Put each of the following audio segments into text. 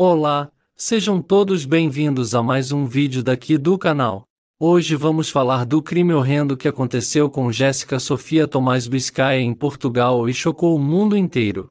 Olá, sejam todos bem-vindos a mais um vídeo daqui do canal. Hoje vamos falar do crime horrendo que aconteceu com Jéssica Sofia Tomás Biscaia em Portugal e chocou o mundo inteiro.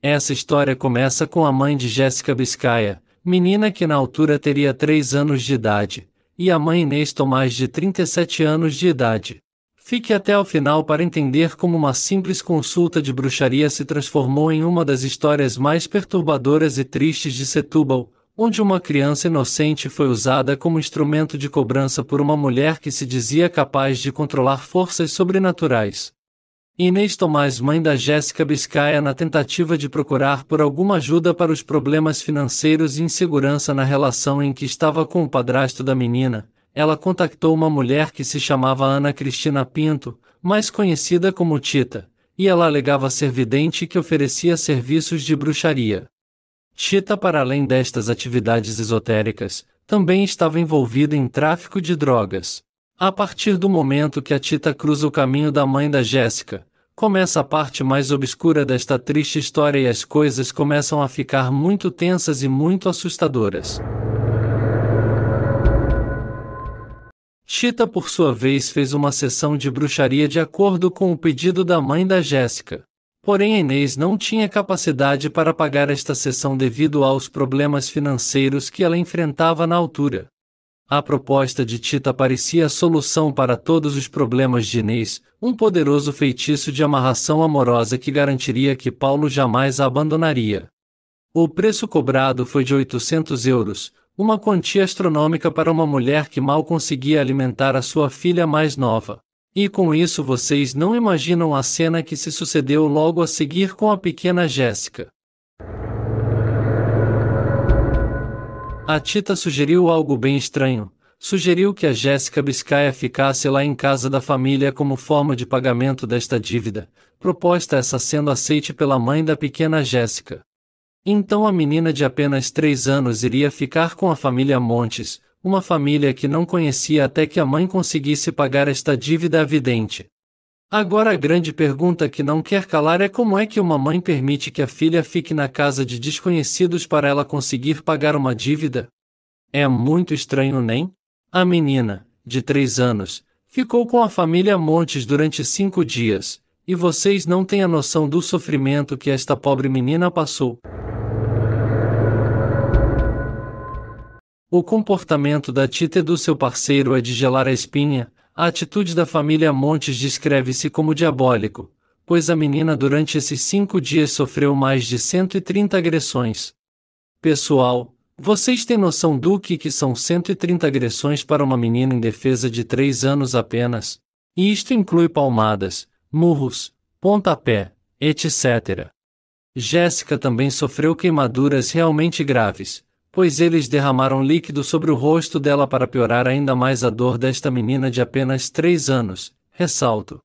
Essa história começa com a mãe de Jéssica Biscaia, menina que na altura teria 3 anos de idade, e a mãe Inês Tomás de 37 anos de idade. Fique até o final para entender como uma simples consulta de bruxaria se transformou em uma das histórias mais perturbadoras e tristes de Setúbal, onde uma criança inocente foi usada como instrumento de cobrança por uma mulher que se dizia capaz de controlar forças sobrenaturais. Inês Tomás, mãe da Jéssica Biscaia, na tentativa de procurar por alguma ajuda para os problemas financeiros e insegurança na relação em que estava com o padrasto da menina, ela contactou uma mulher que se chamava Ana Cristina Pinto, mais conhecida como Tita, e ela alegava ser vidente que oferecia serviços de bruxaria. Tita, para além destas atividades esotéricas, também estava envolvida em tráfico de drogas. A partir do momento que a Tita cruza o caminho da mãe da Jéssica, começa a parte mais obscura desta triste história e as coisas começam a ficar muito tensas e muito assustadoras. Tita, por sua vez, fez uma sessão de bruxaria de acordo com o pedido da mãe da Jéssica. Porém, Inês não tinha capacidade para pagar esta sessão devido aos problemas financeiros que ela enfrentava na altura. A proposta de Tita parecia a solução para todos os problemas de Inês, um poderoso feitiço de amarração amorosa que garantiria que Paulo jamais a abandonaria. O preço cobrado foi de 800 euros, uma quantia astronômica para uma mulher que mal conseguia alimentar a sua filha mais nova. E com isso vocês não imaginam a cena que se sucedeu logo a seguir com a pequena Jéssica. A Tita sugeriu algo bem estranho. Sugeriu que a Jéssica Biscaia ficasse lá em casa da família como forma de pagamento desta dívida, proposta essa sendo aceite pela mãe da pequena Jéssica. Então a menina de apenas 3 anos iria ficar com a família Montes, uma família que não conhecia até que a mãe conseguisse pagar esta dívida à vidente. Agora a grande pergunta que não quer calar é como é que uma mãe permite que a filha fique na casa de desconhecidos para ela conseguir pagar uma dívida? É muito estranho, nem? A menina, de 3 anos, ficou com a família Montes durante 5 dias, e vocês não têm a noção do sofrimento que esta pobre menina passou. O comportamento da Tita e do seu parceiro é de gelar a espinha. A atitude da família Montes descreve-se como diabólico, pois a menina durante esses 5 dias sofreu mais de 130 agressões. Pessoal, vocês têm noção do que são 130 agressões para uma menina indefesa de 3 anos apenas? E isto inclui palmadas, murros, pontapé, etc. Jéssica também sofreu queimaduras realmente graves, pois eles derramaram líquido sobre o rosto dela para piorar ainda mais a dor desta menina de apenas 3 anos, ressalto.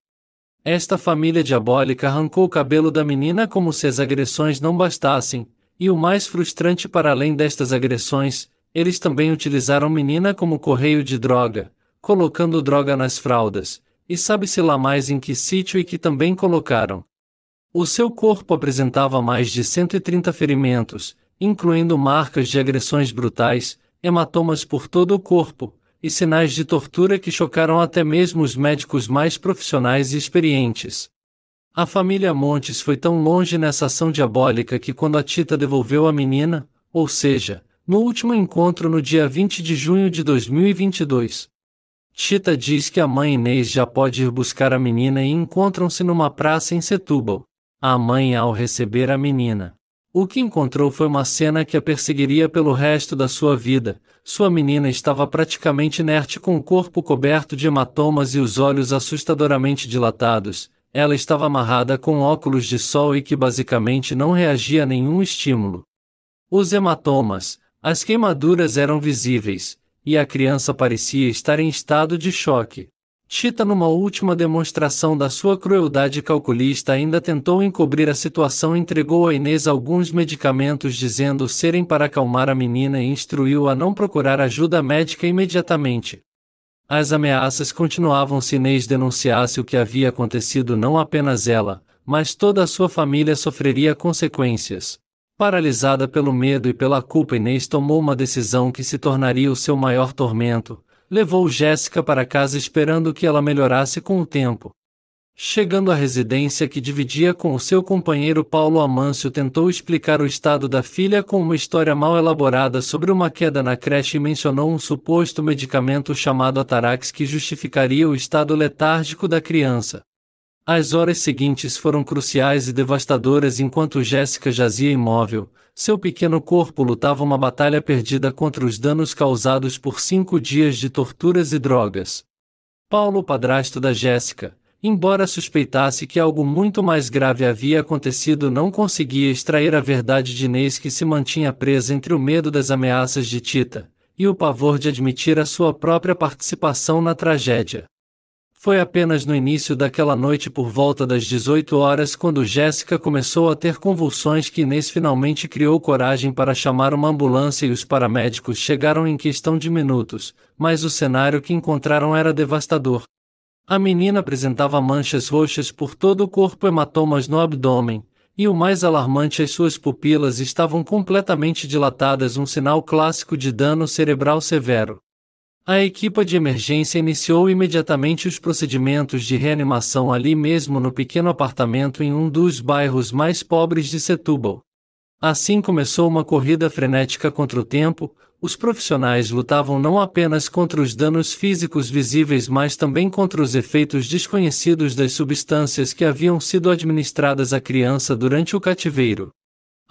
Esta família diabólica arrancou o cabelo da menina como se as agressões não bastassem, e o mais frustrante para além destas agressões, eles também utilizaram a menina como correio de droga, colocando droga nas fraldas, e sabe-se lá mais em que sítio e que também colocaram. O seu corpo apresentava mais de 130 ferimentos, incluindo marcas de agressões brutais, hematomas por todo o corpo, e sinais de tortura que chocaram até mesmo os médicos mais profissionais e experientes. A família Montes foi tão longe nessa ação diabólica que quando a Tita devolveu a menina, ou seja, no último encontro no dia 20 de junho de 2022, Tita diz que a mãe Inês já pode ir buscar a menina e encontram-se numa praça em Setúbal. A mãe, ao receber a menina, o que encontrou foi uma cena que a perseguiria pelo resto da sua vida. Sua menina estava praticamente inerte com o corpo coberto de hematomas e os olhos assustadoramente dilatados. Ela estava amarrada com óculos de sol e que basicamente não reagia a nenhum estímulo. Os hematomas, as queimaduras eram visíveis, e a criança parecia estar em estado de choque. Tita, numa última demonstração da sua crueldade calculista, ainda tentou encobrir a situação e entregou a Inês alguns medicamentos dizendo serem para acalmar a menina e instruiu-a a não procurar ajuda médica imediatamente. As ameaças continuavam se Inês denunciasse o que havia acontecido. Não apenas ela, mas toda a sua família sofreria consequências. Paralisada pelo medo e pela culpa, Inês tomou uma decisão que se tornaria o seu maior tormento. Levou Jéssica para casa esperando que ela melhorasse com o tempo. Chegando à residência que dividia com o seu companheiro Paulo, Amâncio tentou explicar o estado da filha com uma história mal elaborada sobre uma queda na creche e mencionou um suposto medicamento chamado Atarax que justificaria o estado letárgico da criança. As horas seguintes foram cruciais e devastadoras enquanto Jéssica jazia imóvel. Seu pequeno corpo lutava uma batalha perdida contra os danos causados por 5 dias de torturas e drogas. Paulo, padrasto da Jéssica, embora suspeitasse que algo muito mais grave havia acontecido, não conseguia extrair a verdade de Inês, que se mantinha presa entre o medo das ameaças de Tita e o pavor de admitir a sua própria participação na tragédia. Foi apenas no início daquela noite, por volta das 18 horas, quando Jéssica começou a ter convulsões, que Inês finalmente criou coragem para chamar uma ambulância e os paramédicos chegaram em questão de minutos, mas o cenário que encontraram era devastador. A menina apresentava manchas roxas por todo o corpo, hematomas no abdômen, e o mais alarmante, as suas pupilas estavam completamente dilatadas, um sinal clássico de dano cerebral severo. A equipe de emergência iniciou imediatamente os procedimentos de reanimação ali mesmo no pequeno apartamento em um dos bairros mais pobres de Setúbal. Assim começou uma corrida frenética contra o tempo. Os profissionais lutavam não apenas contra os danos físicos visíveis, mas também contra os efeitos desconhecidos das substâncias que haviam sido administradas à criança durante o cativeiro.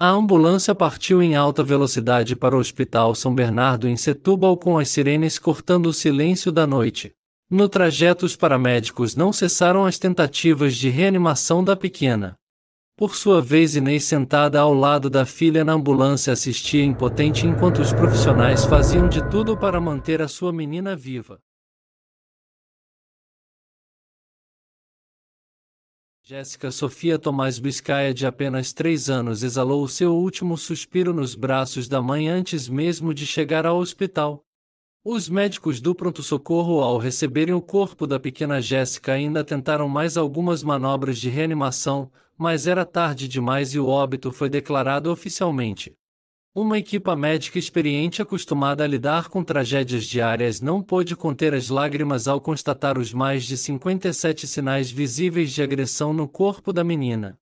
A ambulância partiu em alta velocidade para o Hospital São Bernardo em Setúbal, com as sirenes cortando o silêncio da noite. No trajeto, os paramédicos não cessaram as tentativas de reanimação da pequena. Por sua vez, Inês, sentada ao lado da filha na ambulância, assistia impotente enquanto os profissionais faziam de tudo para manter a sua menina viva. Jéssica Sofia Tomás Biscaia, de apenas 3 anos, exalou o seu último suspiro nos braços da mãe antes mesmo de chegar ao hospital. Os médicos do pronto-socorro, ao receberem o corpo da pequena Jéssica, ainda tentaram mais algumas manobras de reanimação, mas era tarde demais e o óbito foi declarado oficialmente. Uma equipe médica experiente, acostumada a lidar com tragédias diárias, não pôde conter as lágrimas ao constatar os mais de 57 sinais visíveis de agressão no corpo da menina.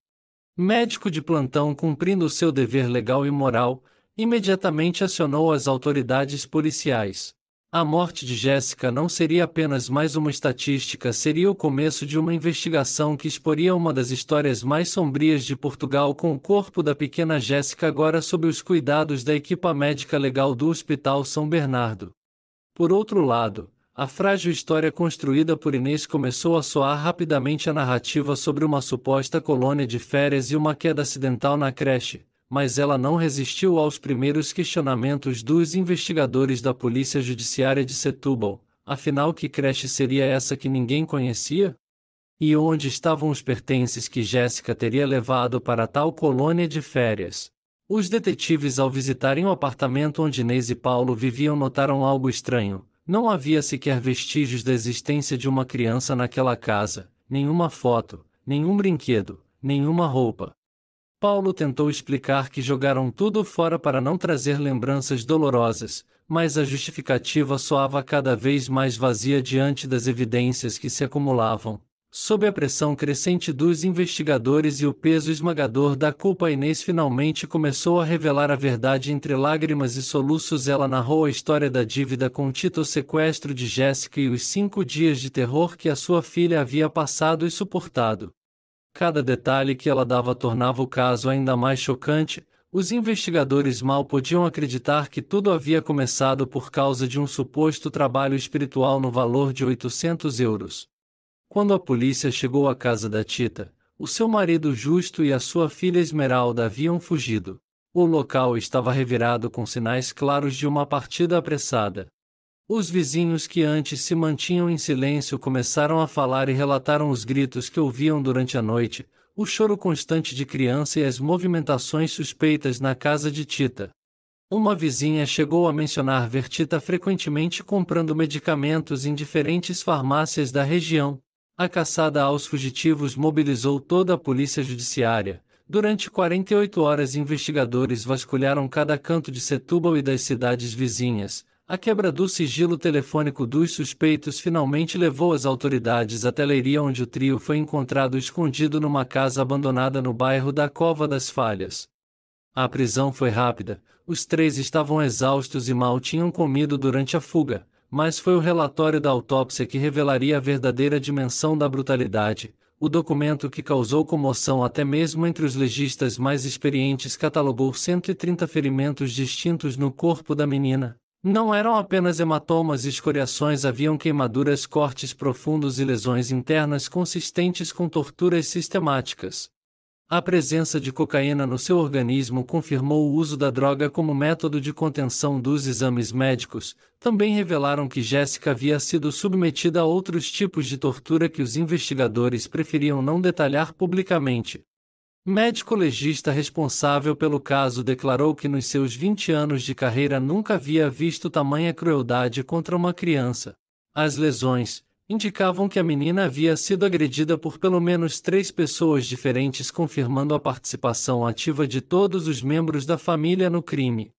Médico de plantão, cumprindo seu dever legal e moral, imediatamente acionou as autoridades policiais. A morte de Jéssica não seria apenas mais uma estatística, seria o começo de uma investigação que exporia uma das histórias mais sombrias de Portugal, com o corpo da pequena Jéssica agora sob os cuidados da equipa médica legal do Hospital São Bernardo. Por outro lado, a frágil história construída por Inês começou a soar rapidamente, a narrativa sobre uma suposta colônia de férias e uma queda acidental na creche. Mas ela não resistiu aos primeiros questionamentos dos investigadores da Polícia Judiciária de Setúbal. Afinal, que creche seria essa que ninguém conhecia? E onde estavam os pertences que Jéssica teria levado para tal colônia de férias? Os detetives, ao visitarem o apartamento onde Inês e Paulo viviam, notaram algo estranho. Não havia sequer vestígios da existência de uma criança naquela casa, nenhuma foto, nenhum brinquedo, nenhuma roupa. Paulo tentou explicar que jogaram tudo fora para não trazer lembranças dolorosas, mas a justificativa soava cada vez mais vazia diante das evidências que se acumulavam. Sob a pressão crescente dos investigadores e o peso esmagador da culpa, Inês finalmente começou a revelar a verdade. Entre lágrimas e soluços, ela narrou a história da dívida com Tito, o sequestro de Jéssica e os 5 dias de terror que a sua filha havia passado e suportado. Cada detalhe que ela dava tornava o caso ainda mais chocante. Os investigadores mal podiam acreditar que tudo havia começado por causa de um suposto trabalho espiritual no valor de 800 euros. Quando a polícia chegou à casa da Tita, o seu marido Justo e a sua filha Esmeralda haviam fugido. O local estava revirado com sinais claros de uma partida apressada. Os vizinhos, que antes se mantinham em silêncio, começaram a falar e relataram os gritos que ouviam durante a noite, o choro constante de criança e as movimentações suspeitas na casa de Tita. Uma vizinha chegou a mencionar ver Tita frequentemente comprando medicamentos em diferentes farmácias da região. A caçada aos fugitivos mobilizou toda a polícia judiciária. Durante 48 horas investigadores vasculharam cada canto de Setúbal e das cidades vizinhas. A quebra do sigilo telefônico dos suspeitos finalmente levou as autoridades até Leiria, onde o trio foi encontrado escondido numa casa abandonada no bairro da Cova das Falhas. A prisão foi rápida, os três estavam exaustos e mal tinham comido durante a fuga, mas foi o relatório da autópsia que revelaria a verdadeira dimensão da brutalidade. O documento, que causou comoção até mesmo entre os legistas mais experientes, catalogou 130 ferimentos distintos no corpo da menina. Não eram apenas hematomas e escoriações, haviam queimaduras, cortes profundos e lesões internas consistentes com torturas sistemáticas. A presença de cocaína no seu organismo confirmou o uso da droga como método de contenção. Dos exames médicos também revelaram que Jéssica havia sido submetida a outros tipos de tortura que os investigadores preferiam não detalhar publicamente. Médico legista responsável pelo caso declarou que nos seus 20 anos de carreira nunca havia visto tamanha crueldade contra uma criança. As lesões indicavam que a menina havia sido agredida por pelo menos 3 pessoas diferentes, confirmando a participação ativa de todos os membros da família no crime.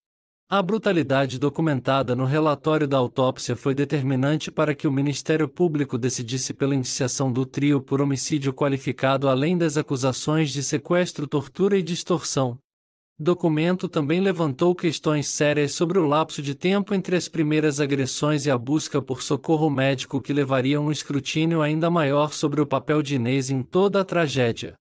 A brutalidade documentada no relatório da autópsia foi determinante para que o Ministério Público decidisse pela indiciação do trio por homicídio qualificado, além das acusações de sequestro, tortura e distorção. O documento também levantou questões sérias sobre o lapso de tempo entre as primeiras agressões e a busca por socorro médico, que levariam um escrutínio ainda maior sobre o papel de Inês em toda a tragédia.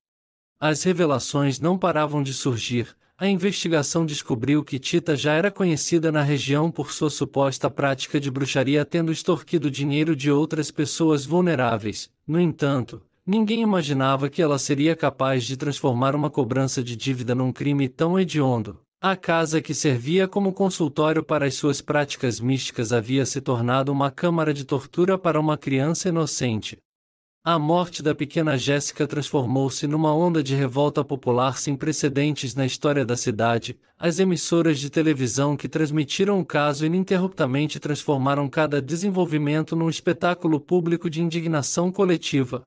As revelações não paravam de surgir. A investigação descobriu que Tita já era conhecida na região por sua suposta prática de bruxaria, tendo extorquido dinheiro de outras pessoas vulneráveis. No entanto, ninguém imaginava que ela seria capaz de transformar uma cobrança de dívida num crime tão hediondo. A casa, que servia como consultório para as suas práticas místicas, havia se tornado uma câmara de tortura para uma criança inocente. A morte da pequena Jéssica transformou-se numa onda de revolta popular sem precedentes na história da cidade. As emissoras de televisão que transmitiram o caso ininterruptamente transformaram cada desenvolvimento num espetáculo público de indignação coletiva.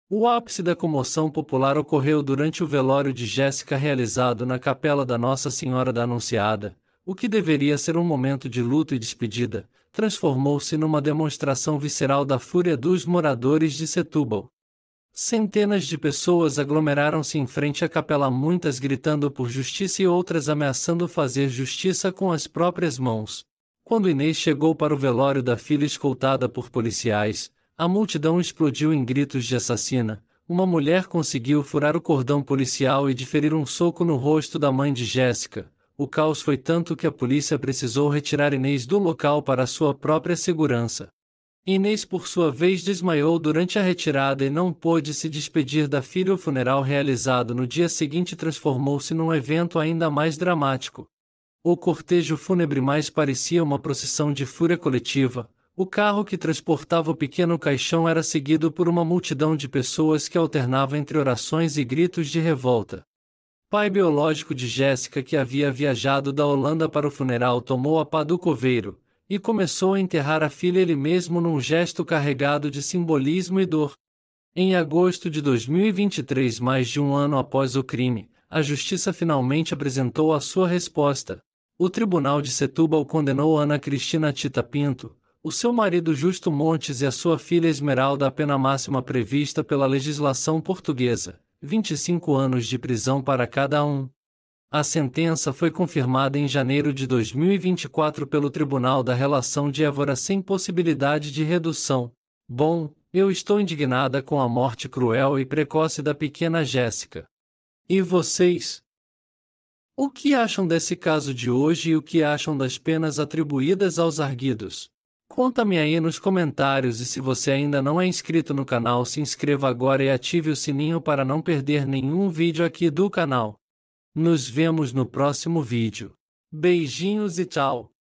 O ápice da comoção popular ocorreu durante o velório de Jéssica, realizado na Capela da Nossa Senhora da Anunciada. O que deveria ser um momento de luto e despedida, transformou-se numa demonstração visceral da fúria dos moradores de Setúbal. Centenas de pessoas aglomeraram-se em frente à capela, muitas gritando por justiça e outras ameaçando fazer justiça com as próprias mãos. Quando Inês chegou para o velório da filha escoltada por policiais, a multidão explodiu em gritos de assassina. Uma mulher conseguiu furar o cordão policial e desferir um soco no rosto da mãe de Jéssica. O caos foi tanto que a polícia precisou retirar Inês do local para sua própria segurança. Inês, por sua vez, desmaiou durante a retirada e não pôde se despedir da filha. O funeral, realizado no dia seguinte, transformou-se num evento ainda mais dramático. O cortejo fúnebre mais parecia uma procissão de fúria coletiva. O carro que transportava o pequeno caixão era seguido por uma multidão de pessoas que alternava entre orações e gritos de revolta. O pai biológico de Jéssica, que havia viajado da Holanda para o funeral, tomou a pá do coveiro e começou a enterrar a filha ele mesmo, num gesto carregado de simbolismo e dor. Em agosto de 2023, mais de um ano após o crime, a justiça finalmente apresentou a sua resposta. O Tribunal de Setúbal condenou Ana Cristina Tita Pinto, o seu marido Justo Montes e a sua filha Esmeralda à pena máxima prevista pela legislação portuguesa, 25 anos de prisão para cada um. A sentença foi confirmada em janeiro de 2024 pelo Tribunal da Relação de Évora sem possibilidade de redução. Bom, eu estou indignada com a morte cruel e precoce da pequena Jéssica. E vocês? O que acham desse caso de hoje e o que acham das penas atribuídas aos arguidos? Conta-me aí nos comentários, e se você ainda não é inscrito no canal, se inscreva agora e ative o sininho para não perder nenhum vídeo aqui do canal. Nos vemos no próximo vídeo. Beijinhos e tchau!